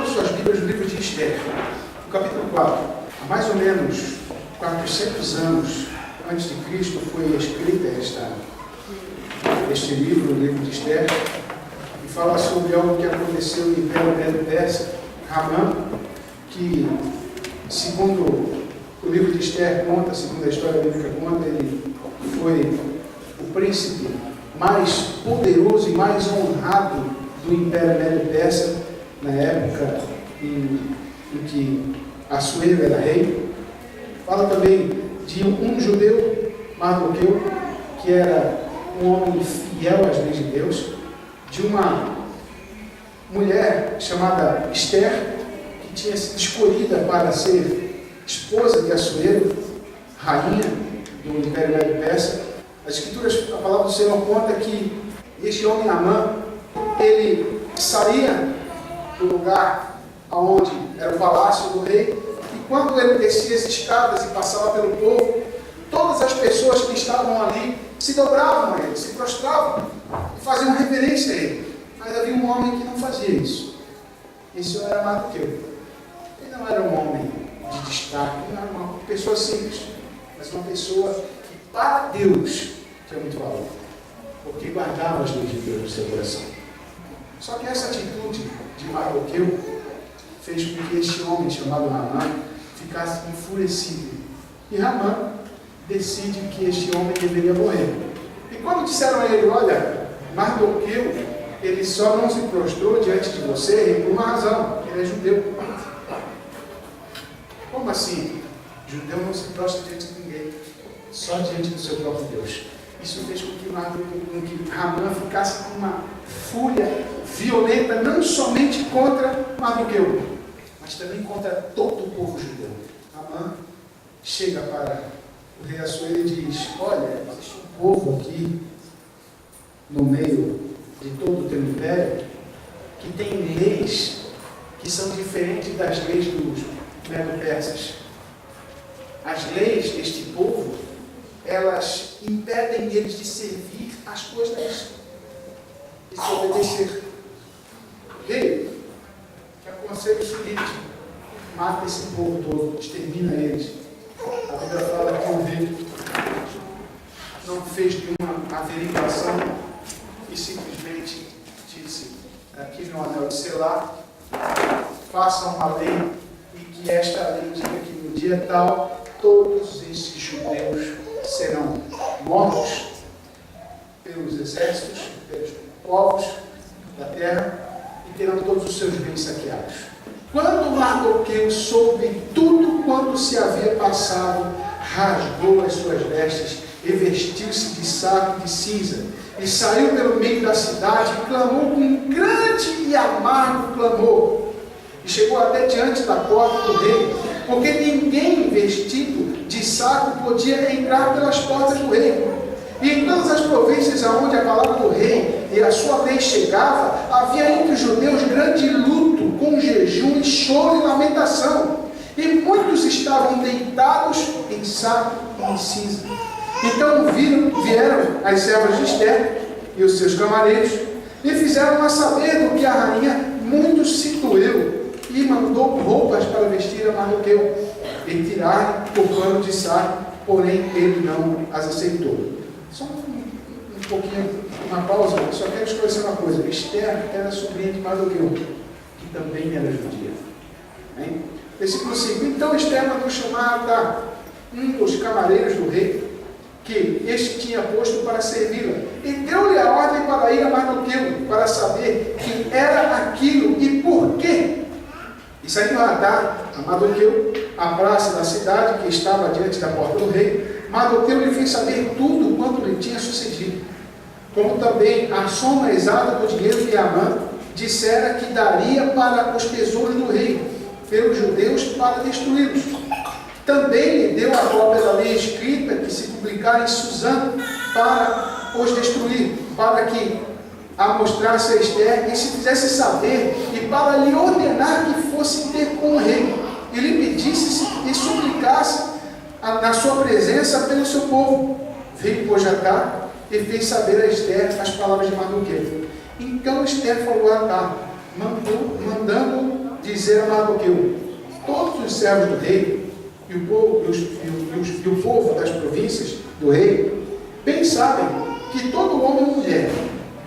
suas Bíblias no livro de Esther, no capítulo 4. Há mais ou menos 400 anos antes de Cristo foi escrita este livro, o livro de Esther, e fala sobre algo que aconteceu no Império Medo-Persa. Ramã, que, segundo o livro de Esther conta, segundo a história bíblica conta, ele foi o príncipe mais poderoso e mais honrado do Império Medo-Persa, na época em que Assuero era rei. Fala também de um judeu, Mardoqueu, que era um homem fiel às leis de Deus, de uma mulher chamada Esther, que tinha sido escolhida para ser esposa de Assuero, rainha do Império Medo-Persa. As Escrituras, a palavra do Senhor conta que este homem Amã, ele saía do lugar onde era o palácio do rei, e quando ele descia as escadas e passava pelo povo, todas as pessoas que estavam ali se dobravam a ele, se prostravam e faziam reverência a ele. Mas havia um homem que não fazia isso. Esse homem era Mardoqueu. Ele não era um homem de destaque, ele não era uma pessoa simples, mas uma pessoa que para Deus tinha muito valor, porque guardava as leis de Deus no seu coração. Só que essa atitude de Mardoqueu fez com que este homem chamado Ramã ficasse enfurecido. E Ramã decide que este homem deveria morrer. E quando disseram a ele, olha, Mardoqueu, ele só não se prostrou diante de você por uma razão, ele é judeu. Como assim? Judeu não se prostra diante de ninguém, só diante do seu próprio Deus. Isso fez com que Ramã ficasse com uma fúria violenta, não somente contra Mardoqueu, mas também contra todo o povo judeu. Ramã chega para o rei Assuero e diz, olha, existe um povo aqui no meio de todo o teu império que tem leis que são diferentes das leis dos Medo-Persas. As leis deste povo, elas impedem eles de servir as tuas leis, de se obedecer. Rei, que aconselho o seguinte, mata esse povo todo, extermina eles. A Bíblia fala que o rei não fez nenhuma averiguação e simplesmente disse, aqui no anel de selar, façam uma lei e que esta lei diga que no dia tal todos esses judeus serão mortos pelos exércitos, pelos povos da terra e terão todos os seus bens saqueados. Quando Mardoqueu soube tudo quanto se havia passado, rasgou as suas vestes e vestiu-se de saco de cinza e saiu pelo meio da cidade e clamou com um grande e amargo clamor e chegou até diante da porta do rei, porque ninguém vestido de saco podia entrar pelas portas do rei. E em todas as províncias aonde a palavra do rei e a sua lei chegava, havia entre os judeus grande luto, com jejum e choro e lamentação. E muitos estavam deitados em saco e em cinza. Então vieram as servas de Esther e os seus camareiros e fizeram a saber do que a rainha muito se doeu e mandou roupas para vestir a Mardoqueu e tirar o pano de saco, porém ele não as aceitou. Só um pouquinho, uma pausa, só quero esclarecer uma coisa. Esther era sobrinha de Mardoqueu, que também era judia. Hein? Versículo 5. Então Esther mandou chamar um dos camareiros do rei, que este tinha posto para servi-la, e deu-lhe a ordem para ir a Mardoqueu, para saber que era aquilo e por quê. E saindo a Mardoqueu, a praça da cidade, que estava diante da porta do rei, Mardoqueu lhe fez saber tudo quanto lhe tinha sucedido, como também a soma exata do dinheiro que Amã dissera que daria para os tesouros do rei, pelos judeus, para destruí-los. Também lhe deu a cópia da lei escrita que se publicara em Suzã para os destruir, para que a mostrasse a Esther e se fizesse saber, e para lhe ordenar que fosse ter com o rei, e lhe pedisse e suplicasse na sua presença pelo seu povo. Veio, pois, Jatá e fez saber a Esther as palavras de Mardoqueu. Então Esther falou a Jatá, mandando dizer a Mardoqueu: todos os servos do rei e o povo das províncias do rei bem sabem que todo homem ou mulher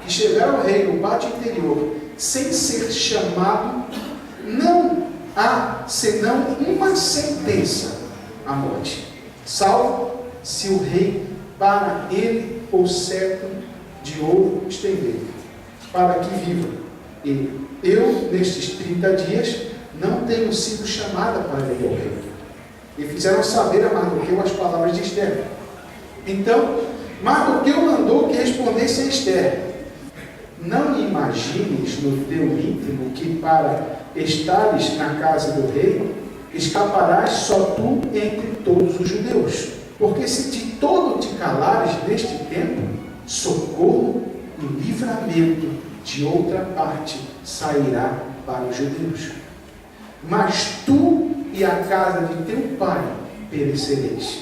que chegar ao rei no pátio interior sem ser chamado, não há senão uma sentença à morte, salvo se o rei para ele o cetro de ouro estender, para que viva. E eu, nestes 30 dias, não tenho sido chamada para ir ao rei. E fizeram saber a Mardoqueu as palavras de Esther. Então, Mardoqueu mandou que respondesse a Esther: não imagines no teu íntimo que para estares na casa do rei, escaparás só tu entre todos os judeus. Porque se de todo te calares neste tempo, socorro e livramento de outra parte sairá para os judeus. Mas tu e a casa de teu pai perecereis.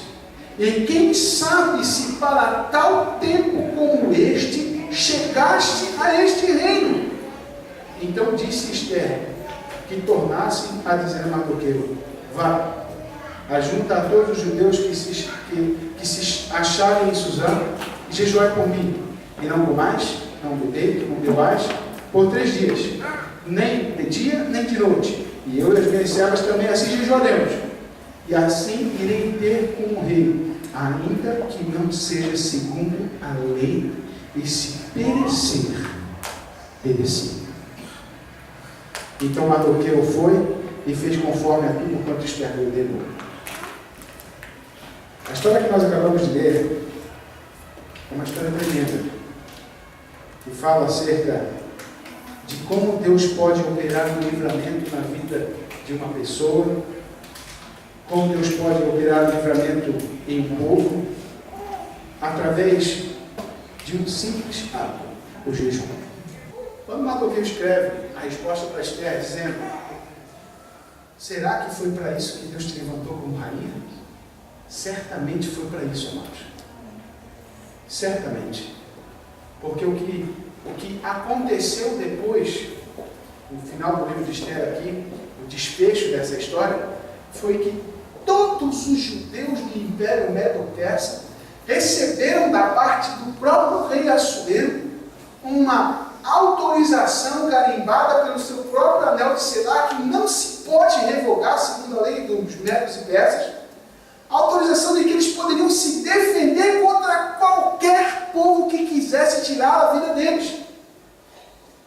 E quem sabe se para tal tempo como este chegaste a este reino? Então disse Esther que tornasse a dizer a Mardoqueu: vá, ajunta a todos os judeus que se acharem em Suzã e jejuai por mim, e não comais, não bebais, por 3 dias, nem de dia, nem de noite. E eu e as minhas servas também assim jejuaremos. E assim irei ter com o rei, ainda que não seja segundo a lei, e se perecer, pereci. Então Mardoqueu foi e fez conforme a tudo quanto Esther lhe ordenou. A história que nós acabamos de ler é uma história tremenda, que fala acerca de como Deus pode operar um livramento na vida de uma pessoa, como Deus pode operar um livramento em um povo, através de um simples ato, o jejum. Quando Mardoqueu escreve a resposta para Esther, dizendo: será que foi para isso que Deus te levantou como rainha? Certamente foi para isso, amados. Certamente. Porque o que aconteceu depois, no final do livro de Esther aqui, o desfecho dessa história, foi que todos os judeus do Império Medo-Persa receberam da parte do próprio rei Assuero uma autorização carimbada pelo seu próprio anel de Selá, que não se pode revogar, segundo a lei dos Medos e Persas, a autorização de que eles poderiam se defender contra qualquer povo que quisesse tirar a vida deles.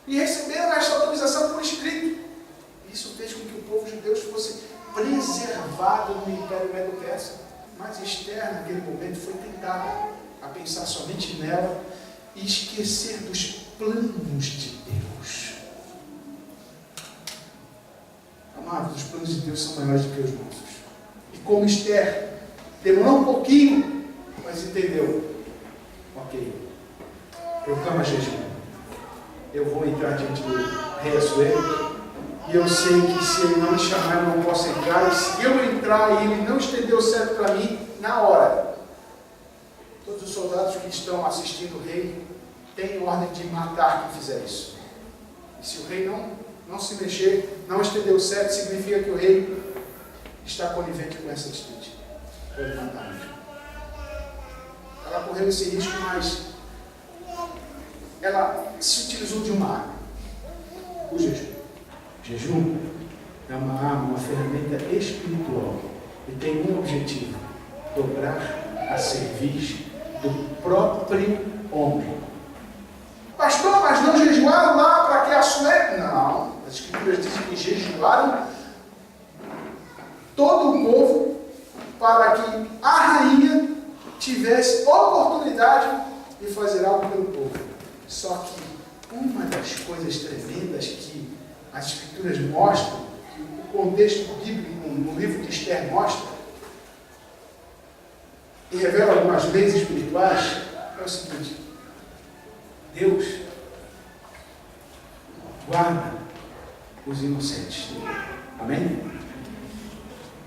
E receberam esta autorização por escrito. Isso fez com que o povo judeu fosse preservado no Império Medo-Persa. Mas Esther, naquele momento, foi tentada a pensar somente nela e esquecer dos planos de Deus. Amados, os planos de Deus são maiores do que os nossos. E como Esther demorou um pouquinho, mas entendeu. Ok, proclama jejum. Eu vou entrar diante do rei Assuero, e eu sei que se ele não me chamar, eu não posso entrar. E se eu entrar e ele não estender o cetro para mim, na hora, todos os soldados que estão assistindo o rei têm ordem de matar quem fizer isso. E se o rei não se mexer, não estender o cetro, significa que o rei está conivente com essa atitude. Pode matar mesmo. Ela correu esse risco, mas ela se utilizou de uma arma: o jejum. O jejum é uma arma, uma ferramenta espiritual, e tem um objetivo: dobrar a cerviz do próprio homem. Pastor, mas não jejuaram lá para que Assuero? Não, as escrituras dizem que jejuaram todo o povo para que a rainha tivesse oportunidade de fazer algo pelo povo. Só que uma das coisas tremendas que as escrituras mostram, que o contexto bíblico no livro de Esther mostra, e revela algumas leis espirituais, é o seguinte: Deus guarda os inocentes dele. Amém?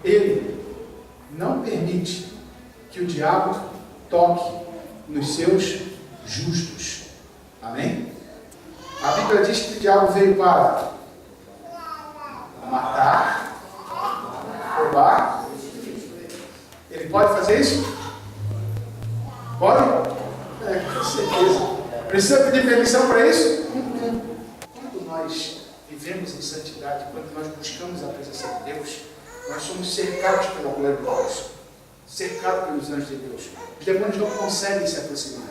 Ele não permite que o diabo toque nos seus justos. Amém? A Bíblia diz que o diabo veio para matar, roubar. Ele pode fazer isso? Pode? Com certeza. Precisa pedir permissão para isso? Quando nós vivemos em santidade, quando nós buscamos a presença de Deus, nós somos cercados pela glória de Deus, cercados pelos anjos de Deus. Os demônios não conseguem se aproximar.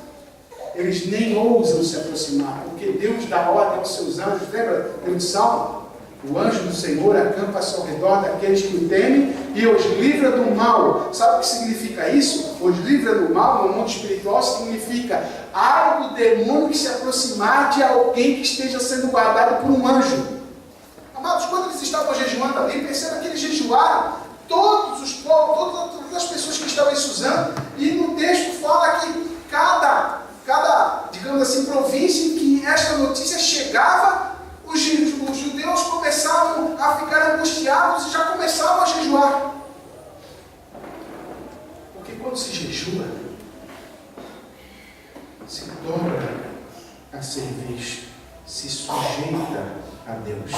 Eles nem ousam se aproximar, porque Deus dá ordem aos seus anjos. Lembra do Salmo? O anjo do Senhor acampa-se ao redor daqueles que o temem e os livra do mal. Sabe o que significa isso? Os livra do mal, no mundo espiritual, significa algo demônio que se aproximar de alguém que esteja sendo guardado por um anjo. Amados, quando eles estavam jejuando ali, perceba que eles jejuaram, todas as pessoas que estavam em Suzã, e no texto fala que cada, digamos assim, província em que esta notícia chegava, os judeus começavam a ficar angustiados e já começavam a jejuar. Porque quando se jejua, se dobra a serviço, se sujeita a Deus.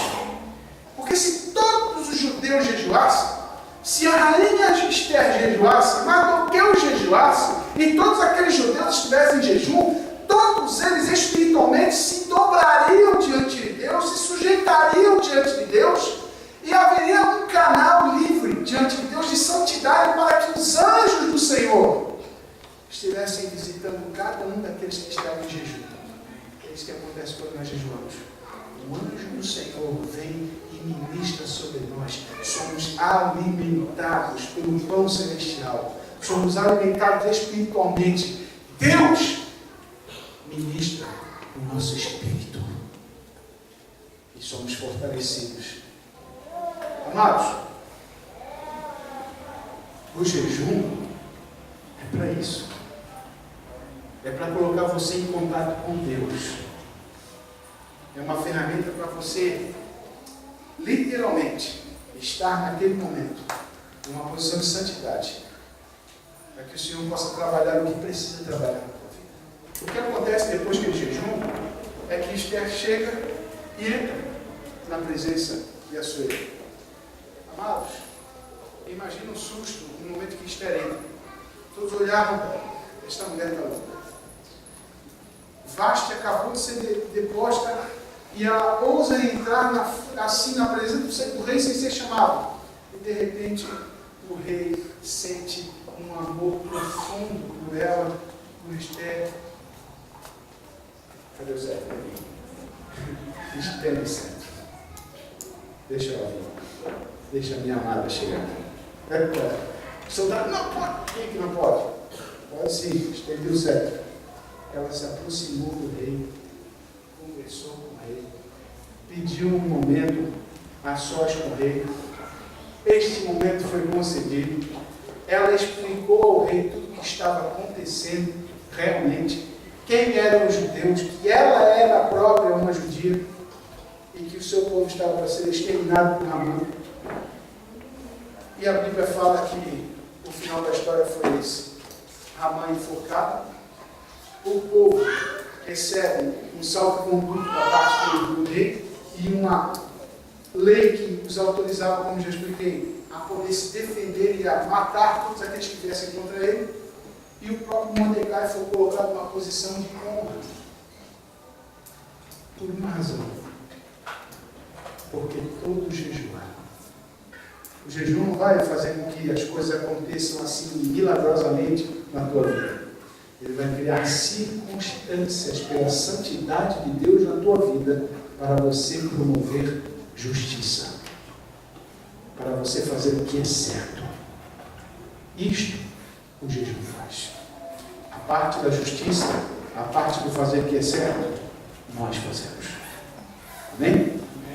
Porque se todos os judeus jejuassem, se a rainha Esther jejuasse, Mardoqueu jejuasse, e todos aqueles judeus estivessem em jejum, todos eles espiritualmente se dobrariam diante de Deus, se sujeitariam diante de Deus, e haveria um canal livre diante de Deus de santidade para que os anjos do Senhor estivessem visitando cada um daqueles que estavam em jejum. É isso que acontece quando nós jejuamos. O anjo do Senhor vem e ministra sobre nós. Somos alimentados pelo pão celestial. Somos alimentados espiritualmente. Deus ministra o nosso espírito. E somos fortalecidos. Amados, o jejum é para isso. É para colocar você em contato com Deus. É uma ferramenta para você, literalmente, estar naquele momento, numa posição de santidade, para que o Senhor possa trabalhar o que precisa trabalhar na tua vida. O que acontece depois que ele jejum é que Esther chega e entra na presença de Assuero. Amados, imagina um susto no momento que Esther entra. Todos olhavam, esta mulher está louca. Vasti acabou de ser deposta e ela ousa entrar assim na presença do rei sem ser chamado. E de repente o rei sente um amor profundo por ela, por Esther. Cadê o Zé? Esther no centro. Deixa ela vir. Deixa a minha amada chegar. O soldado, não pode. Quem é que não pode? Pode sim, estendeu o cetro. Ela se aproximou do rei, conversou com o rei, pediu um momento a sós com o rei. Este momento foi concedido. Ela explicou ao rei tudo o que estava acontecendo realmente, quem eram os judeus, que ela era a própria uma judia e que o seu povo estava para ser exterminado por Ramã. E a Bíblia fala que o final da história foi esse: Ramã enforcado, o povo recebe um salvo-conduto da parte do rei e uma lei que os autorizava, como já expliquei, a poder se defender e a matar todos aqueles que viessem contra ele. E o próprio Mordecai foi colocado numa posição de honra. Por uma razão. Porque todos jejuaram. O jejum não vai fazer com que as coisas aconteçam assim milagrosamente na tua vida. Ele vai criar circunstâncias pela santidade de Deus na tua vida para você promover justiça. Para você fazer o que é certo. Isto o jejum faz. A parte da justiça, a parte do fazer o que é certo, nós fazemos. Amém?